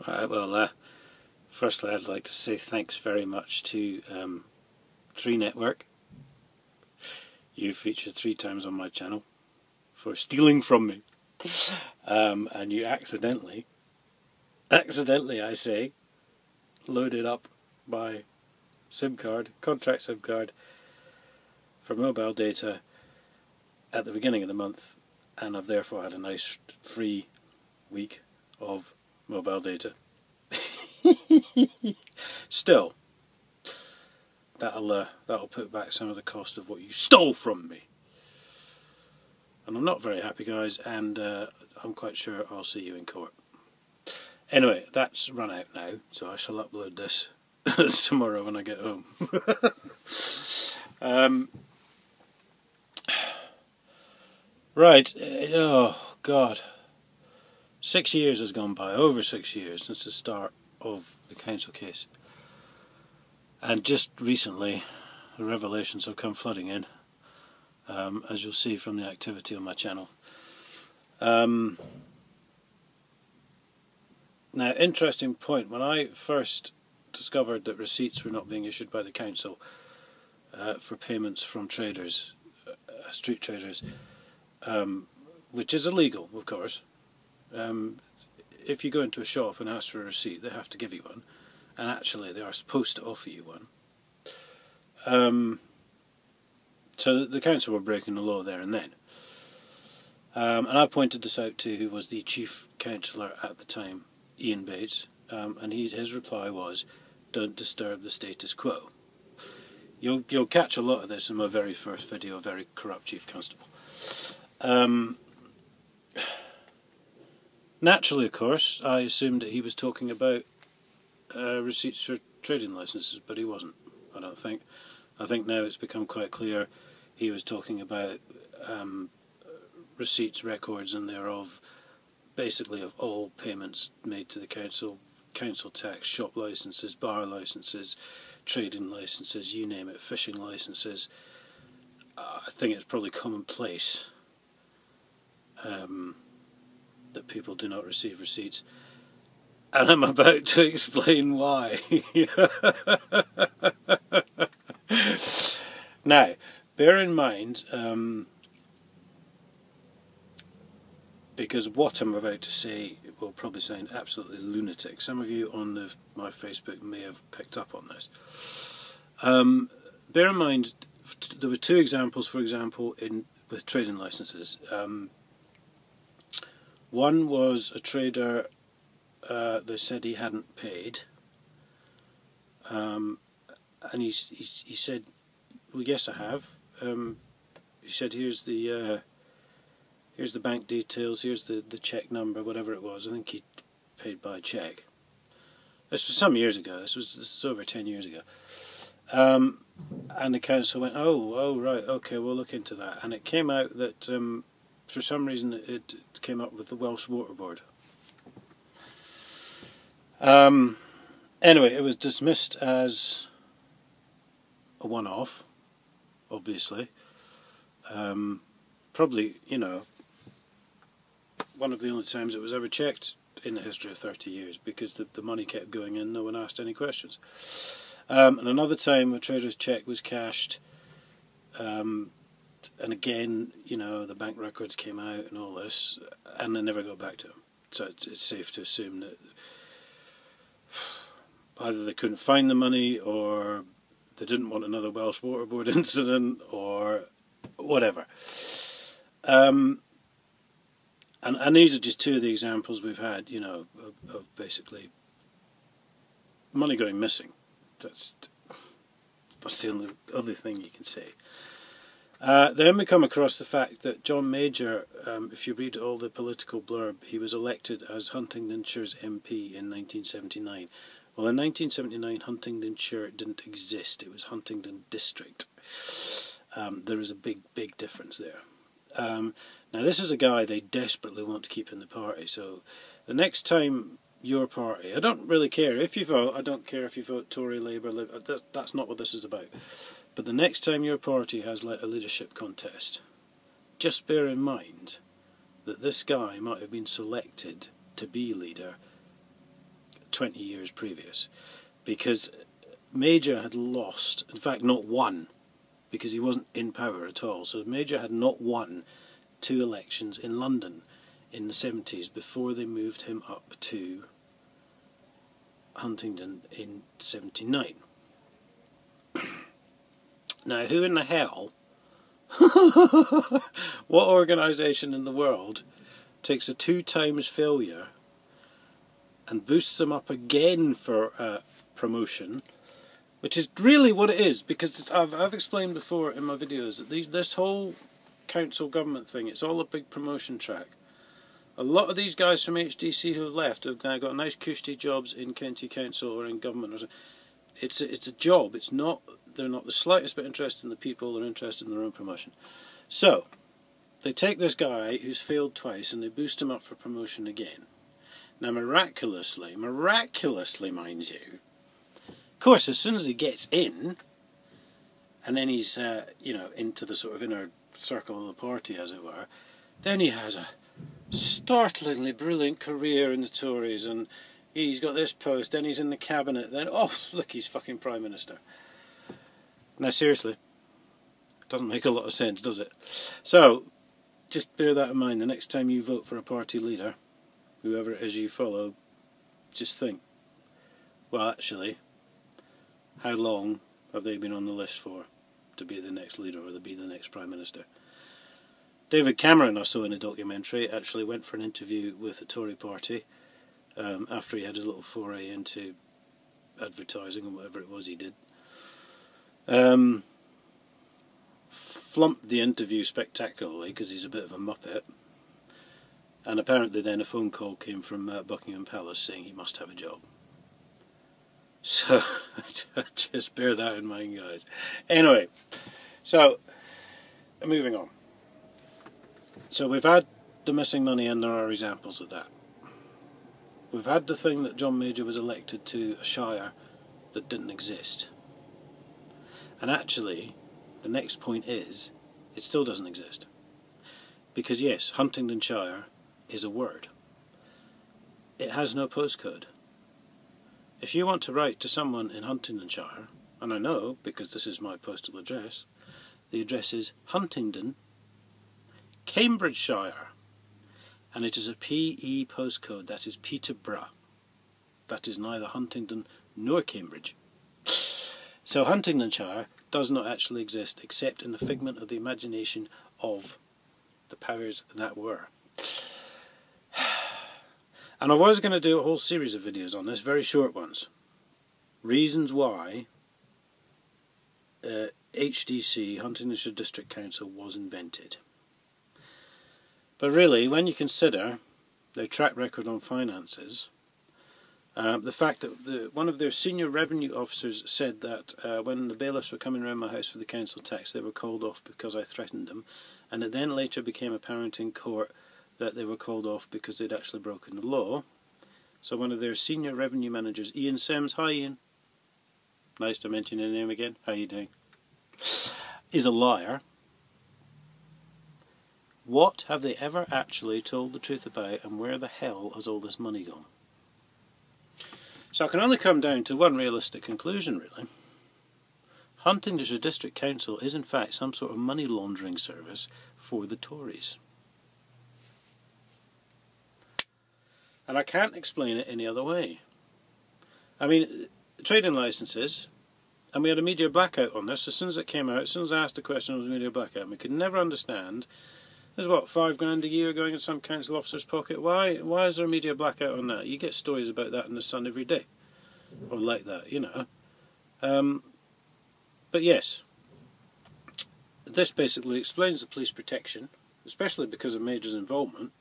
Well, firstly I'd like to say thanks very much to 3 Network. You featured 3 times on my channel for stealing from me. And you accidentally I say, loaded up my SIM card, contract SIM card for mobile data at the beginning of the month, and I've therefore had a nice free week of mobile data. Still, that'll put back some of the cost of what you stole from me. And I'm not very happy, guys, and I'm quite sure I'll see you in court. Anyway, that's run out now, so I shall upload this tomorrow when I get home. Right, oh God. 6 years has gone by, over 6 years since the start of the council case. And just recently, the revelations have come flooding in, as you'll see from the activity on my channel. Now, interesting point, when I first discovered that receipts were not being issued by the council for payments from traders, street traders, which is illegal, of course. If you go into a shop and ask for a receipt, they have to give you one, and actually they are supposed to offer you one. So the council were breaking the law there and then. And I pointed this out to who was the chief councillor at the time, Ian Bates, and his reply was, "Don't disturb the status quo." You'll catch a lot of this in my very first video, Very Corrupt Chief Constable. Naturally, of course, I assumed that he was talking about receipts for trading licences, but he wasn't, I don't think. I think now it's become quite clear he was talking about receipts, records, and thereof, basically of all payments made to the council, council tax, shop licences, bar licences, trading licences, you name it, fishing licences. I think it's probably commonplace that people do not receive receipts, and I'm about to explain why. Now, bear in mind, because what I'm about to say will probably sound absolutely lunatic. Some of you on my Facebook may have picked up on this. Bear in mind, there were 2 examples, for example, with trading licences. One was a trader, they said he hadn't paid, and he said, "Well, yes, I have." He said, "Here's the bank details, here's the cheque number," whatever it was. I think he paid by cheque. This was some years ago. This was over 10 years ago. And the council went, oh right, okay, we'll look into that. And it came out that for some reason it came up with the Welsh Water Board. Anyway, it was dismissed as a one-off, obviously. Probably, one of the only times it was ever checked in the history of 30 years, because the money kept going in, no one asked any questions. And another time a trader's cheque was cashed, and again, the bank records came out and all this, and they never got back to him. So it's safe to assume that either they couldn't find the money, or they didn't want another Welsh Water Board incident, or whatever. And these are just 2 of the examples we've had, of basically money going missing. That's the only thing you can say. Then we come across the fact that John Major, if you read all the political blurb, he was elected as Huntingdonshire's MP in 1979. Well, in 1979, Huntingdonshire didn't exist. It was Huntingdon District. There is a big difference there. Now, this is a guy they desperately want to keep in the party, so the next time your party, I don't really care if you vote, I don't care if you vote Tory, Labour, that's not what this is about, but the next time your party has a leadership contest, just bear in mind that this guy might have been selected to be leader 20 years previous, because Major had lost, in fact not won, because he wasn't in power at all. So Major had not won 2 elections in London in the 70s before they moved him up to Huntingdon in 79. Now, who in the hell, what organisation in the world takes a 2 times failure and boosts them up again for promotion, which is really what it is, because I've explained before in my videos that this whole council government thing, it's all a big promotion track. A lot of these guys from HDC who have left have now got nice cushy jobs in county council or in government. Or something. It's a job. It's not. They're not the slightest bit interested in the people. They're interested in their own promotion. So they take this guy who's failed twice and they boost him up for promotion again. Now, miraculously, mind you, of course, as soon as he gets in, and then he's into the sort of inner circle of the party, as it were, then he has a startlingly brilliant career in the Tories, and he's got this post, then he's in the cabinet, then oh look, he's fucking Prime Minister. Now seriously, doesn't make a lot of sense, does it? So just bear that in mind the next time you vote for a party leader, whoever it is you follow. Just think, well, actually, how long have they been on the list for to be the next leader or to be the next Prime Minister? David Cameron, I saw in a documentary, actually went for an interview with the Tory party after he had his little foray into advertising and whatever it was he did. Flumped the interview spectacularly because he's a bit of a muppet, and apparently then a phone call came from Buckingham Palace saying he must have a job. So just bear that in mind, guys. Anyway, so moving on. So we've had the missing money, and there are examples of that. We've had the thing that John Major was elected to a shire that didn't exist. And actually, the next point is, it still doesn't exist. Because yes, Huntingdonshire is a word. It has no postcode. If you want to write to someone in Huntingdonshire, and I know because this is my postal address, the address is Huntingdon, Cambridgeshire, and it is a PE postcode, that is Peterborough. That is neither Huntingdon nor Cambridge. So Huntingdonshire does not actually exist except in the figment of the imagination of the powers that were. And I was going to do a whole series of videos on this, very short ones. Reasons why HDC, Huntingdonshire District Council, was invented. But really, when you consider their track record on finances, the fact that one of their senior revenue officers said that when the bailiffs were coming around my house for the council tax, they were called off because I threatened them, and it then later became apparent in court that they were called off because they'd actually broken the law. So one of their senior revenue managers, Ian Sims, hi Ian, nice to mention your name again, how you doing, is a liar. What have they ever actually told the truth about, and where the hell has all this money gone? So I can only come down to one realistic conclusion, really. Huntingdonshire District Council is in fact some sort of money laundering service for the Tories. And I can't explain it any other way. I mean, trading licences, and we had a media blackout on this. As soon as it came out, as soon as I asked the question, it was a media blackout. And we could never understand. There's what, $5,000 a year going in some council officer's pocket. Why is there a media blackout on that? You get stories about that in the Sun every day. Or like that, you know. But yes, this basically explains the police protection, especially because of Major's involvement.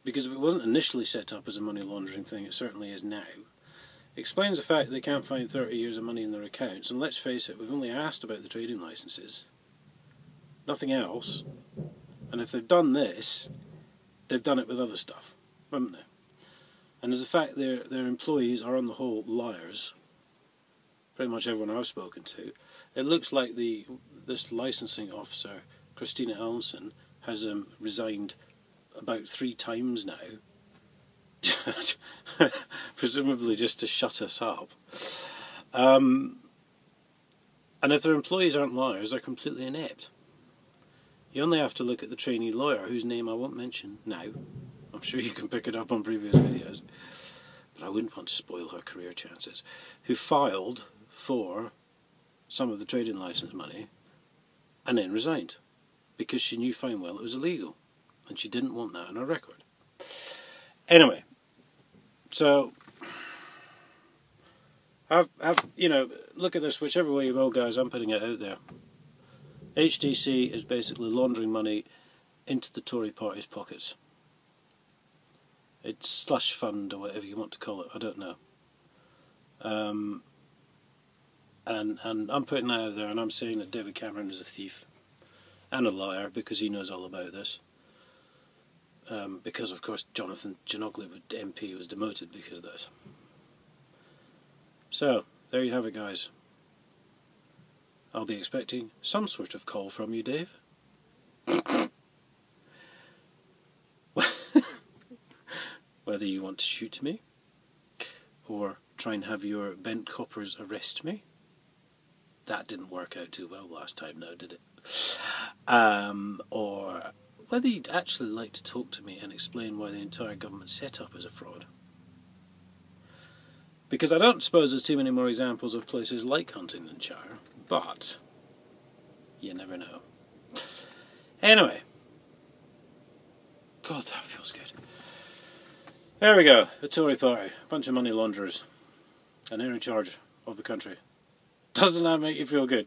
Because if it wasn't initially set up as a money laundering thing, it certainly is now. It explains the fact that they can't find 30 years of money in their accounts. And let's face it, we've only asked about the trading licences. Nothing else. And if they've done this, they've done it with other stuff, haven't they? And as the fact their employees are on the whole liars, pretty much everyone I've spoken to, it looks like this licensing officer, Christina Allenson, has resigned about 3 times now, presumably just to shut us up. And if their employees aren't lawyers, they're completely inept. You only have to look at the trainee lawyer, whose name I won't mention now. I'm sure you can pick it up on previous videos, but I wouldn't want to spoil her career chances, who filed for some of the trading licence money and then resigned because she knew fine well it was illegal and she didn't want that on her record. Anyway, so you know, look at this whichever way you will, guys. I'm putting it out there. HDC is basically laundering money into the Tory party's pockets. It's slush fund or whatever you want to call it, I don't know. And I'm putting that out there, and I'm saying that David Cameron is a thief and a liar because he knows all about this. Because of course Jonathan Ginogly, MP, was demoted because of this. So there you have it, guys. I'll be expecting some sort of call from you, Dave. Whether you want to shoot me or try and have your bent coppers arrest me. That didn't work out too well last time now, did it? Or whether you'd actually like to talk to me and explain why the entire government setup is a fraud. Because I don't suppose there's too many more examples of places like Huntingdonshire, but you never know. Anyway, God, that feels good. There we go, the Tory party, a bunch of money launderers, and they're in charge of the country. Doesn't that make you feel good?